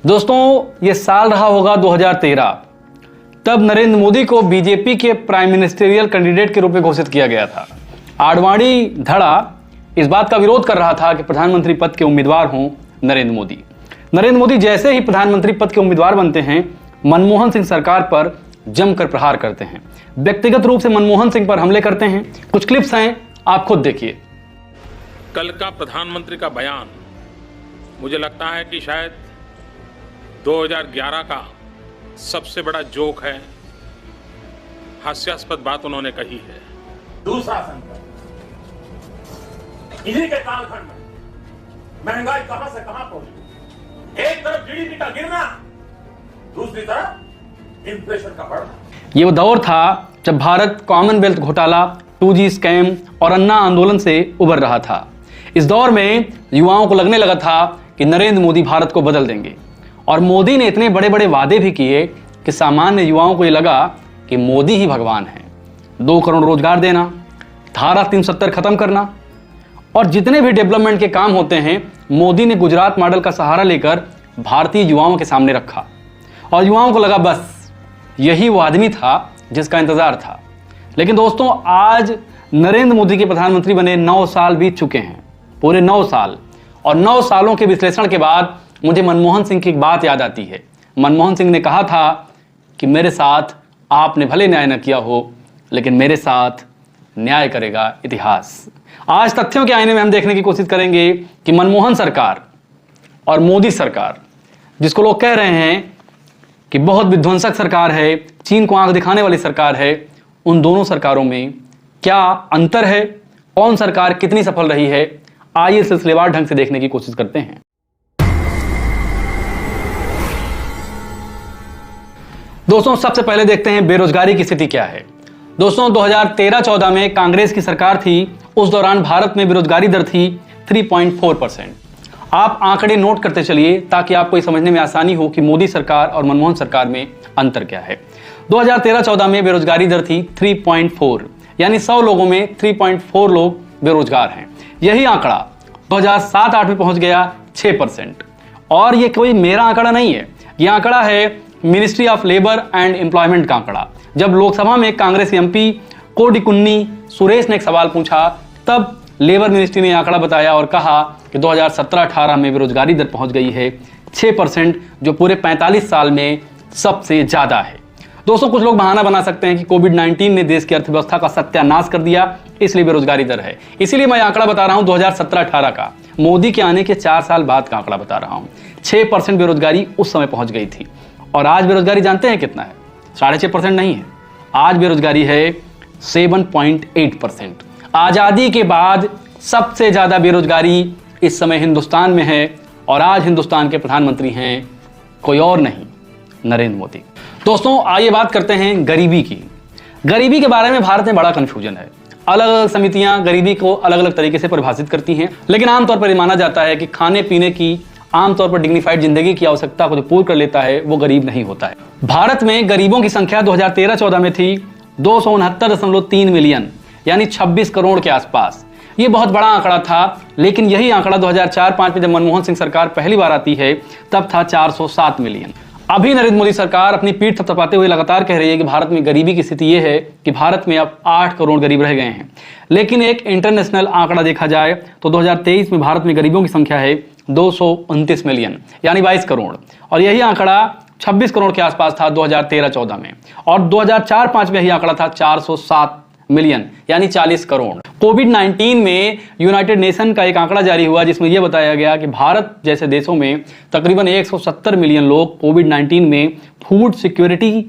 दोस्तों, ये साल रहा होगा 2013। तब नरेंद्र मोदी को बीजेपी के प्राइम मिनिस्टेरियल कैंडिडेट के रूप में घोषित किया गया था। आडवाणी धड़ा इस बात का विरोध कर रहा था कि प्रधानमंत्री पद के उम्मीदवार हों नरेंद्र मोदी। नरेंद्र मोदी जैसे ही प्रधानमंत्री पद के उम्मीदवार बनते हैं, मनमोहन सिंह सरकार पर जमकर प्रहार करते हैं, व्यक्तिगत रूप से मनमोहन सिंह पर हमले करते हैं। कुछ क्लिप्स हैं, आप खुद देखिए। कल का प्रधानमंत्री का बयान मुझे लगता है कि शायद 2011 का सबसे बड़ा जोक है, हास्यास्पद बात उन्होंने कही है। दूसरा संकट, इन्हीं के कालखंड में महंगाई कहां से कहां पहुंची। एक तरफ जीडीपी का गिरना, दूसरी तरफ इन्फ्लेशन का बढ़ना। ये वो दौर था जब भारत कॉमनवेल्थ घोटाला, 2G स्कैम और अन्ना आंदोलन से उबर रहा था। इस दौर में युवाओं को लगने लगा था कि नरेंद्र मोदी भारत को बदल देंगे, और मोदी ने इतने बड़े बड़े वादे भी किए कि सामान्य युवाओं को ये लगा कि मोदी ही भगवान है। 2 करोड़ रोजगार देना, धारा 370 खत्म करना, और जितने भी डेवलपमेंट के काम होते हैं मोदी ने गुजरात मॉडल का सहारा लेकर भारतीय युवाओं के सामने रखा, और युवाओं को लगा बस यही वो आदमी था जिसका इंतजार था। लेकिन दोस्तों, आज नरेंद्र मोदी के प्रधानमंत्री बने 9 साल बीत चुके हैं, पूरे 9 साल। और 9 सालों के विश्लेषण के बाद मुझे मनमोहन सिंह की एक बात याद आती है। मनमोहन सिंह ने कहा था कि मेरे साथ आपने भले न्याय न किया हो, लेकिन मेरे साथ न्याय करेगा इतिहास। आज तथ्यों के आईने में हम देखने की कोशिश करेंगे कि मनमोहन सरकार और मोदी सरकार, जिसको लोग कह रहे हैं कि बहुत विध्वंसक सरकार है, चीन को आंख दिखाने वाली सरकार है, उन दोनों सरकारों में क्या अंतर है, कौन सरकार कितनी सफल रही है, आइए सिलसिलेवार ढंग से देखने की कोशिश करते हैं। दोस्तों, सबसे पहले देखते हैं बेरोजगारी की स्थिति क्या है। दोस्तों, 2013-14 में कांग्रेस की सरकार थी। उस दौरान भारत में बेरोजगारी दर थी 3.4%। आप आंकड़े नोट करते चलिए ताकि आपको ये समझने में आसानी हो कि मोदी सरकार और मनमोहन सरकार में अंतर क्या है। 2013-14 में बेरोजगारी दर थी 3.4, यानी 100 लोगों में 3.4 लोग बेरोजगार हैं। यही आंकड़ा 2007-8 में पहुंच गया 6%। और ये कोई मेरा आंकड़ा नहीं है, ये आंकड़ा है ministry of labour and employment का आंकड़ा। जब लोकसभा में कांग्रेस एमपी कोडिकुन्नी सुरेश ने एक सवाल पूछा, तब लेबर मिनिस्ट्री ने आंकड़ा बताया और कहा कि 2017-18 में बेरोजगारी दर पहुंच गई है 6%, जो पूरे 45 साल में सबसे ज्यादा है। दोस्तों, कुछ लोग बहाना बना सकते हैं कि कोविड-19 ने देश की अर्थव्यवस्था का सत्यानाश कर दिया, इसलिए बेरोजगारी दर है। इसीलिए मैं आंकड़ा बता रहा हूं 2017-18 का, मोदी के आने के 4 साल बाद का आंकड़ा बता रहा हूं। 6% बेरोजगारी उस समय पहुंच गई थी। और आज बेरोजगारी जानते हैं कितना है? 6.5% नहीं है, आज बेरोजगारी है 7.8%। आजादी के बाद सबसे ज्यादा बेरोजगारी इस समय हिंदुस्तान में है, और आज हिंदुस्तान के प्रधानमंत्री हैं कोई और नहीं, नरेंद्र मोदी। दोस्तों, आइए बात करते हैं गरीबी की। गरीबी के बारे में भारत में बड़ा कंफ्यूजन है। अलग अलग समितियां गरीबी को अलग अलग तरीके से परिभाषित करती हैं, लेकिन आमतौर पर यह माना जाता है कि खाने पीने की, आमतौर पर डिग्निफाइड जिंदगी की आवश्यकता को जो पूर्ण कर लेता है वो गरीब नहीं होता है। भारत में गरीबों की संख्या 2013-14 में थी 269.3 मिलियन, यानी 26 करोड़ के आसपास। ये बहुत बड़ा आंकड़ा था, लेकिन यही आंकड़ा 2004-5 में जब मनमोहन सिंह सरकार पहली बार आती है तब था 407 मिलियन। अभी नरेंद्र मोदी सरकार अपनी पीठ थपथपाते हुए लगातार कह रही है कि भारत में गरीबी की स्थिति यह है कि भारत में अब 8 करोड़ गरीब रह गए हैं। लेकिन एक इंटरनेशनल आंकड़ा देखा जाए तो 2023 में भारत में गरीबों की संख्या है 229 मिलियन, यानी 22 करोड़, और यही आंकड़ा 26 करोड़ के आसपास था 2013-14 में, और 2004-5 में यही आंकड़ा था 407 मिलियन, यानी 40 करोड़। कोविड-19 में यूनाइटेड नेशन का एक आंकड़ा जारी हुआ जिसमें यह बताया गया कि भारत जैसे देशों में तकरीबन 170 मिलियन लोग कोविड-19 में फूड सिक्योरिटी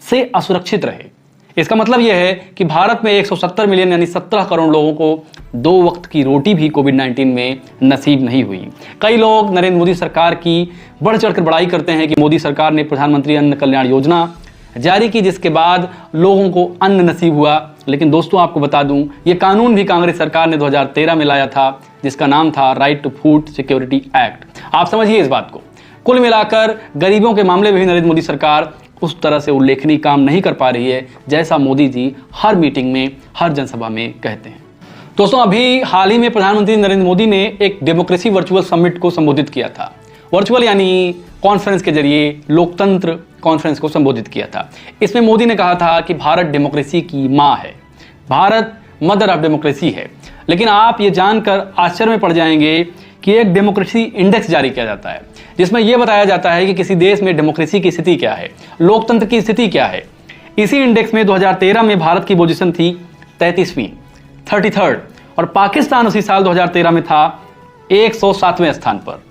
से असुरक्षित रहे। इसका मतलब यह है कि भारत में 170 मिलियन यानी 17 करोड़ लोगों को 2 वक्त की रोटी भी कोविड-19 में नसीब नहीं हुई। कई लोग नरेंद्र मोदी सरकार की बढ़ चढ़कर बड़ाई करते हैं कि मोदी सरकार ने प्रधानमंत्री अन्न कल्याण योजना जारी की, जिसके बाद लोगों को अन्न नसीब हुआ। लेकिन दोस्तों, आपको बता दूं, ये कानून भी कांग्रेस सरकार ने 2013 में लाया था, जिसका नाम था right to food security act. आप समझिए इस बात को। कुल मिलाकर गरीबों के मामले में भी नरेंद्र मोदी सरकार उस तरह से उल्लेखनीय काम नहीं कर पा रही है जैसा मोदी जी हर मीटिंग में, हर जनसभा में कहते हैं। दोस्तों, अभी हाल ही में प्रधानमंत्री नरेंद्र मोदी ने एक डेमोक्रेसी वर्चुअल समिट को संबोधित किया था। वर्चुअल यानी कॉन्फ्रेंस के जरिए लोकतंत्र कॉन्फ्रेंस को संबोधित किया था। इसमें मोदी ने कहा था कि भारत डेमोक्रेसी की माँ है, भारत मदर ऑफ डेमोक्रेसी है। लेकिन आप ये जानकर आश्चर्य में पड़ जाएंगे कि एक डेमोक्रेसी इंडेक्स जारी किया जाता है जिसमें यह बताया जाता है कि किसी देश में डेमोक्रेसी की स्थिति क्या है, लोकतंत्र की स्थिति क्या है। इसी इंडेक्स में 2013 में भारत की पोजीशन थी 33वीं 33rd और पाकिस्तान उसी साल 2013 में था 107वें स्थान पर।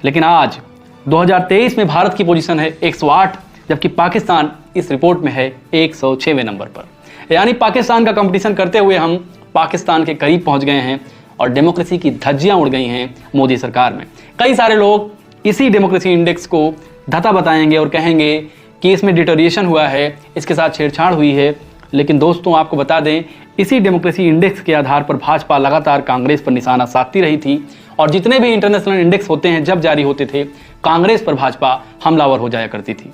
लेकिन आज 2023 में भारत की पोजीशन है 108, जबकि पाकिस्तान इस रिपोर्ट में है 106वें नंबर पर। यानी पाकिस्तान का कंपटीशन करते हुए हम पाकिस्तान के करीब पहुंच गए हैं और डेमोक्रेसी की धज्जियां उड़ गई हैं मोदी सरकार में। कई सारे लोग इसी डेमोक्रेसी इंडेक्स को धता बताएंगे और कहेंगे कि इसमें डिटोरिएशन हुआ है, इसके साथ छेड़छाड़ हुई है। लेकिन दोस्तों आपको बता दें, इसी डेमोक्रेसी इंडेक्स के आधार पर भाजपा लगातार कांग्रेस पर निशाना साधती रही थी और जितने भी इंटरनेशनल इंडेक्स होते हैं जब जारी होते थे, कांग्रेस पर भाजपा हमलावर हो जाया करती थी।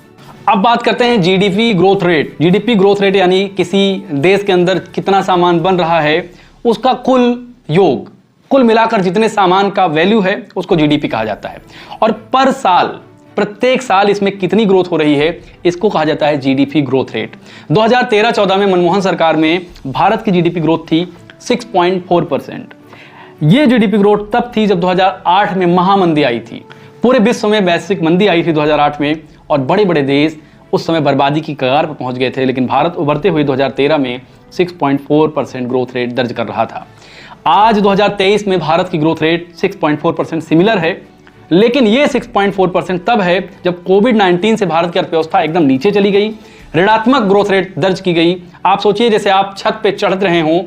अब बात करते हैं GDP growth rate. GDP growth rate यानी किसी देश के अंदर कितना सामान बन रहा है उसका कुल योग, कुल मिलाकर जितने सामान का वैल्यू है उसको जीडीपी कहा जाता है। और पर साल, प्रत्येक साल इसमें कितनी ग्रोथ हो रही है इसको कहा जाता है जीडीपी ग्रोथ रेट। 2013-14 में मनमोहन सरकार में भारत की जीडीपी ग्रोथ थी 6.4%। यह जीडीपी ग्रोथ तब थी जब 2008 में महामंदी आई थी। पूरे विश्व में वैश्विक मंदी आई थी 2008 में और बड़े बड़े देश उस समय बर्बादी की कगार पर पहुंच गए थे। लेकिन भारत उभरते हुए 2013 में 6.4% ग्रोथ रेट दर्ज कर रहा था। आज 2023 में भारत की ग्रोथ रेट 6.4% सिमिलर है, लेकिन ये 6.4% तब है जब कोविड-19 से भारत की अर्थव्यवस्था एकदम नीचे चली गई, ऋणात्मक ग्रोथ रेट दर्ज की गई। आप सोचिए जैसे आप छत पे चढ़ रहे हों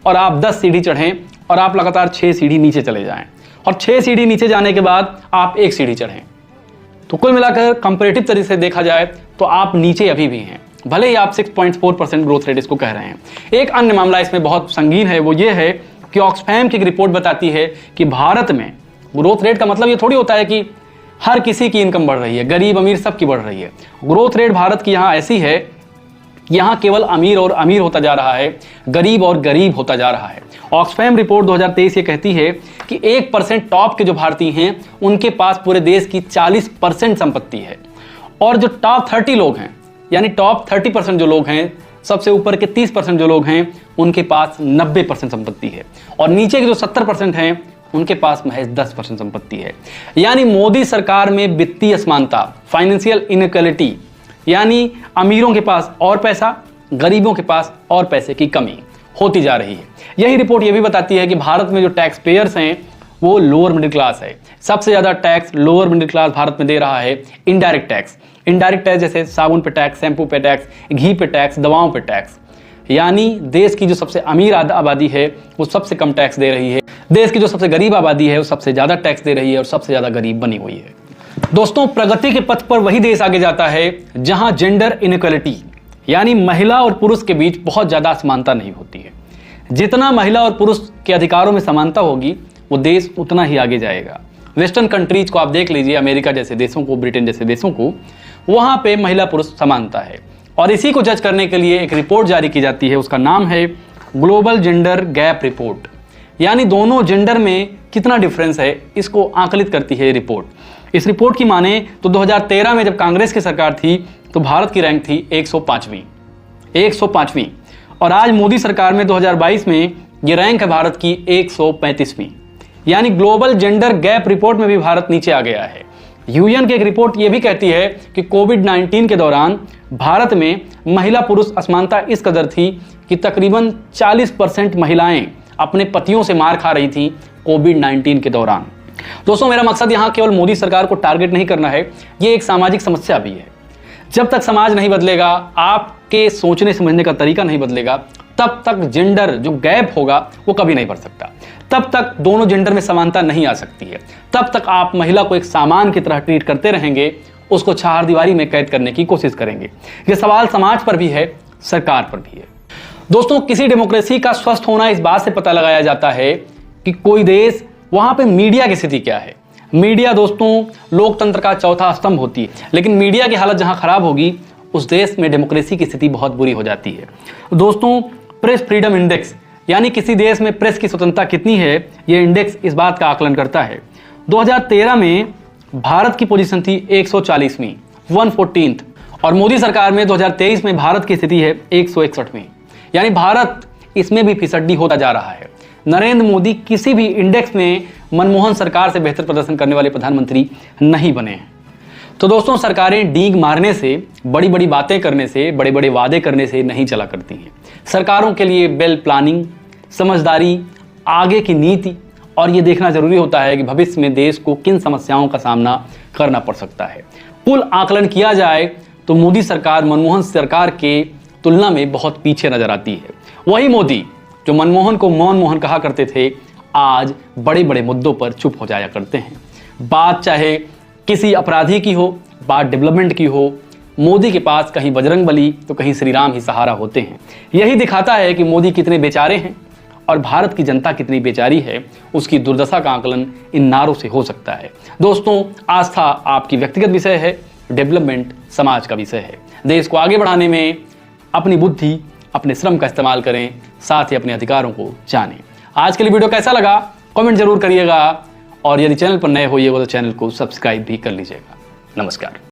और आप 10 सीढ़ी चढ़ें और आप लगातार 6 सीढ़ी नीचे चले जाएं और 6 सीढ़ी नीचे जाने के बाद आप 1 सीढ़ी चढ़ें, तो कुल मिलाकर कंपैरेटिव तरीके से देखा जाए तो आप नीचे अभी भी हैं, भले ही आप 6.4% ग्रोथ रेट इसको कह रहे हैं। एक अन्य मामला इसमें बहुत संगीन है, वो ये है कि ऑक्सफैम की एक रिपोर्ट बताती है कि भारत में ग्रोथ रेट का मतलब ये थोड़ी होता है कि हर किसी की इनकम बढ़ रही है, गरीब अमीर सबकी बढ़ रही है। ग्रोथ रेट भारत की यहाँ ऐसी है कि यहाँ केवल अमीर और अमीर होता जा रहा है, गरीब और गरीब होता जा रहा है। ऑक्सफैम रिपोर्ट 2023 ये कहती है कि 1% टॉप के जो भारतीय हैं उनके पास पूरे देश की 40% संपत्ति है और जो टॉप 30 लोग हैं यानी टॉप 30% जो लोग हैं, सबसे ऊपर के 30% जो लोग हैं उनके पास 90% संपत्ति है और नीचे के जो 70% हैं उनके पास महज 10% संपत्ति है। यानी मोदी सरकार में वित्तीय असमानता, फाइनेंशियल इनइक्वालिटी, यानी अमीरों के पास और पैसा, गरीबों के पास और पैसे की कमी होती जा रही है। यही रिपोर्ट ये भी बताती है कि भारत में जो टैक्स पेयर्स हैं वो लोअर मिडिल क्लास है। सबसे ज्यादा tax lower middle class Bharat में दे रहा है। इनडायरेक्ट टैक्स, इनडायरेक्ट टैक्स जैसे साबुन पे टैक्स, शैम्पू पे टैक्स, घी पे टैक्स, दवाओं पे टैक्स। यानी देश की जो सबसे अमीर आबादी है वो सबसे कम टैक्स दे रही है, देश की जो सबसे गरीब आबादी है वो सबसे ज्यादा टैक्स दे रही है और सबसे ज्यादा गरीब बनी हुई है। दोस्तों, प्रगति के पथ पर वही देश आगे जाता है जहां जेंडर इनइक्वालिटी यानी महिला और पुरुष के बीच बहुत ज्यादा असमानता नहीं होती है। जितना महिला और पुरुष के अधिकारों में समानता होगी वो देश उतना ही आगे जाएगा। वेस्टर्न कंट्रीज को आप देख लीजिए, अमेरिका जैसे देशों को, ब्रिटेन जैसे देशों को, वहां पे महिला पुरुष समानता है। और इसी को जज करने के लिए एक रिपोर्ट जारी की जाती है, उसका नाम है ग्लोबल जेंडर गैप रिपोर्ट। यानी दोनों जेंडर में कितना डिफरेंस है इसको आकलित करती है रिपोर्ट। इस रिपोर्ट की माने तो 2013 में जब कांग्रेस की सरकार थी तो भारत की रैंक थी 105वीं और आज मोदी सरकार में 2022 में ये रैंक है भारत की 135वीं। यानी ग्लोबल जेंडर गैप रिपोर्ट में भी भारत नीचे आ गया है। यूएन की एक रिपोर्ट ये भी कहती है कि कोविड-19 के दौरान भारत में महिला पुरुष असमानता इस कदर थी कि तकरीबन 40% महिलाएं अपने पतियों से मार खा रही थी कोविड-19 के दौरान। दोस्तों, मेरा मकसद यहाँ केवल मोदी सरकार को टारगेट नहीं करना है, ये एक सामाजिक समस्या भी है। जब तक समाज नहीं बदलेगा, आपके सोचने समझने का तरीका नहीं बदलेगा, तब तक जेंडर जो गैप होगा वो कभी नहीं बढ़ सकता। तब तक दोनों जेंडर में समानता नहीं आ सकती है। तब तक आप महिला को एक सामान की तरह ट्रीट करते रहेंगे, उसको चारदीवारी में कैद करने की कोशिश करेंगे। ये सवाल समाज पर भी है, सरकार पर भी है। दोस्तों, किसी डेमोक्रेसी का स्वस्थ होना इस बात से पता लगाया जाता है कि कोई देश, वहां पे मीडिया की स्थिति क्या है। मीडिया दोस्तों लोकतंत्र का चौथा स्तंभ होती है, लेकिन मीडिया की हालत जहां खराब होगी उस देश में डेमोक्रेसी की स्थिति बहुत बुरी हो जाती है। दोस्तों, प्रेस फ्रीडम इंडेक्स यानी किसी देश में प्रेस की स्वतंत्रता कितनी है, यह इंडेक्स इस बात का आकलन करता है। 2013 में भारत की पोजीशन थी 140वीं, 114th, और मोदी सरकार में 2023 में भारत की स्थिति है 161वीं। यानी भारत इसमें भी फिसड्डी होता जा रहा है। नरेंद्र मोदी किसी भी इंडेक्स में मनमोहन सरकार से बेहतर प्रदर्शन करने वाले प्रधानमंत्री नहीं बने हैं। तो दोस्तों, सरकारें डींग मारने से, बड़ी बड़ी बातें करने से, बड़े बड़े वादे करने से नहीं चला करती हैं। सरकारों के लिए वेल प्लानिंग, समझदारी, आगे की नीति और ये देखना जरूरी होता है कि भविष्य में देश को किन समस्याओं का सामना करना पड़ सकता है। कुल आकलन किया जाए तो मोदी सरकार मनमोहन सरकार के तुलना में बहुत पीछे नजर आती है। वही मोदी जो मनमोहन को मौन मोहन कहा करते थे, आज बड़े बड़े मुद्दों पर चुप हो जाया करते हैं। बात चाहे किसी अपराधी की हो, बात डेवलपमेंट की हो, मोदी के पास कहीं बजरंगबली तो कहीं श्री राम ही सहारा होते हैं। यही दिखाता है कि मोदी कितने बेचारे हैं और भारत की जनता कितनी बेचारी है। उसकी दुर्दशा का आकलन इन नारों से हो सकता है। दोस्तों, आस्था आपकी व्यक्तिगत विषय है, डेवलपमेंट समाज का विषय है। देश को आगे बढ़ाने में अपनी बुद्धि, अपने श्रम का इस्तेमाल करें, साथ ही अपने अधिकारों को जानें। आज के लिए वीडियो कैसा लगा कमेंट जरूर करिएगा और यदि चैनल पर नए होइएगा तो चैनल को सब्सक्राइब भी कर लीजिएगा। नमस्कार।